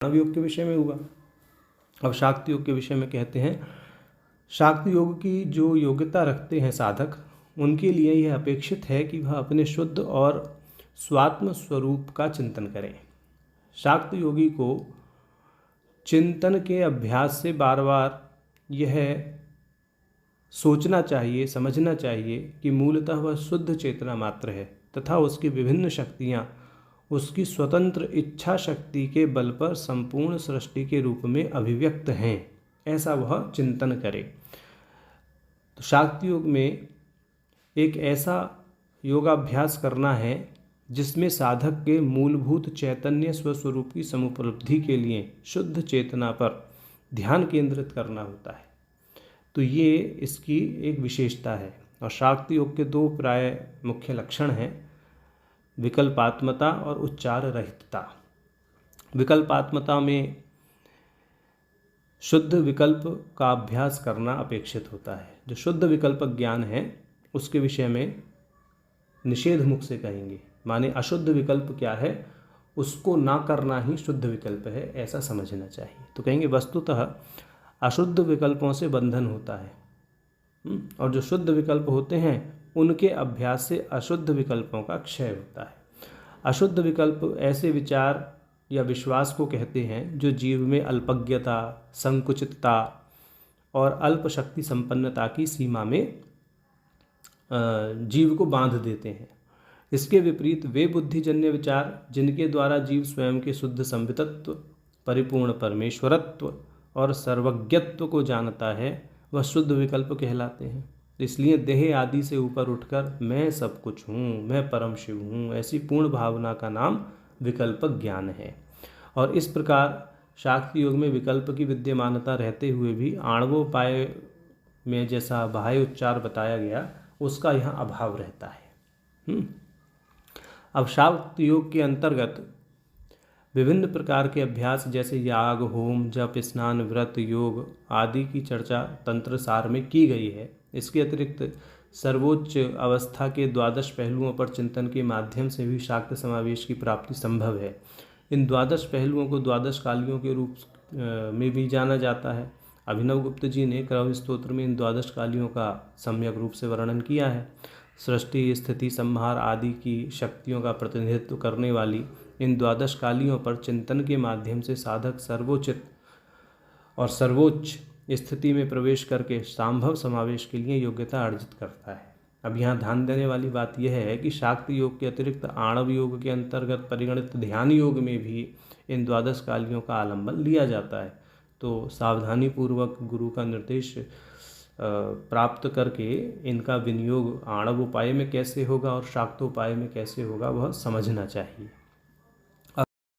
प्राणायाम योग के विषय में हुआ। अब शाक्ति योग के विषय में कहते हैं, शाक्ति योग की जो योग्यता रखते हैं साधक, उनके लिए यह अपेक्षित है कि वह अपने शुद्ध और स्वात्म स्वरूप का चिंतन करें। शाक्ति योगी को चिंतन के अभ्यास से बार बार यह सोचना चाहिए, समझना चाहिए कि मूलतः वह शुद्ध चेतना मात्र है तथा उसकी विभिन्न शक्तियाँ उसकी स्वतंत्र इच्छा शक्ति के बल पर संपूर्ण सृष्टि के रूप में अभिव्यक्त हैं, ऐसा वह चिंतन करे। तो शाक्ति योग में एक ऐसा योगाभ्यास करना है जिसमें साधक के मूलभूत चैतन्य स्वस्वरूप की समुपलब्धि के लिए शुद्ध चेतना पर ध्यान केंद्रित करना होता है। तो ये इसकी एक विशेषता है। और शाक्ति योग के दो प्राय मुख्य लक्षण हैं, विकल्पात्मता और उच्चार रहितता। विकल्पात्मता में शुद्ध विकल्प का अभ्यास करना अपेक्षित होता है। जो शुद्ध विकल्प ज्ञान है उसके विषय में निषेध मुख से कहेंगे, माने अशुद्ध विकल्प क्या है उसको ना करना ही शुद्ध विकल्प है, ऐसा समझना चाहिए। तो कहेंगे वस्तुतः अशुद्ध विकल्पों से बंधन होता है और जो शुद्ध विकल्प होते हैं उनके अभ्यास से अशुद्ध विकल्पों का क्षय होता है। अशुद्ध विकल्प ऐसे विचार या विश्वास को कहते हैं जो जीव में अल्पज्ञता, संकुचितता और अल्प शक्ति संपन्नता की सीमा में जीव को बांध देते हैं। इसके विपरीत वे बुद्धिजन्य विचार जिनके द्वारा जीव स्वयं के शुद्ध संवितत्व, परिपूर्ण परमेश्वरत्व और सर्वज्ञत्व को जानता है, वह शुद्ध विकल्प कहलाते हैं। इसलिए देह आदि से ऊपर उठकर मैं सब कुछ हूँ, मैं परम शिव हूँ, ऐसी पूर्ण भावना का नाम विकल्प ज्ञान है। और इस प्रकार शाक्ति योग में विकल्प की विद्यमानता रहते हुए भी आणवोपाय में जैसा बाह्य उच्चार बताया गया उसका यहाँ अभाव रहता है। अब शाक्ति योग के अंतर्गत विभिन्न प्रकार के अभ्यास जैसे याग, होम, जप, स्नान, व्रत, योग आदि की चर्चा तंत्र सार में की गई है। इसके अतिरिक्त सर्वोच्च अवस्था के द्वादश पहलुओं पर चिंतन के माध्यम से भी शाक्त समावेश की प्राप्ति संभव है। इन द्वादश पहलुओं को द्वादश कालियों के रूप में भी जाना जाता है। अभिनव गुप्त जी ने क्रव स्तोत्र में इन द्वादश कालियों का सम्यक रूप से वर्णन किया है। सृष्टि, स्थिति, संहार आदि की शक्तियों का प्रतिनिधित्व करने वाली इन द्वादश कालियों पर चिंतन के माध्यम से साधक सर्वोचित और सर्वोच्च स्थिति में प्रवेश करके संभव समावेश के लिए योग्यता अर्जित करता है। अब यहाँ ध्यान देने वाली बात यह है कि शाक्ति योग के अतिरिक्त आणव योग के अंतर्गत परिगणित ध्यान योग में भी इन द्वादश कालियों का आलंबन लिया जाता है। तो सावधानी पूर्वक गुरु का निर्देश प्राप्त करके इनका विनियोग आणव उपाय में कैसे होगा और शाक्तोपाय में कैसे होगा वह समझना चाहिए।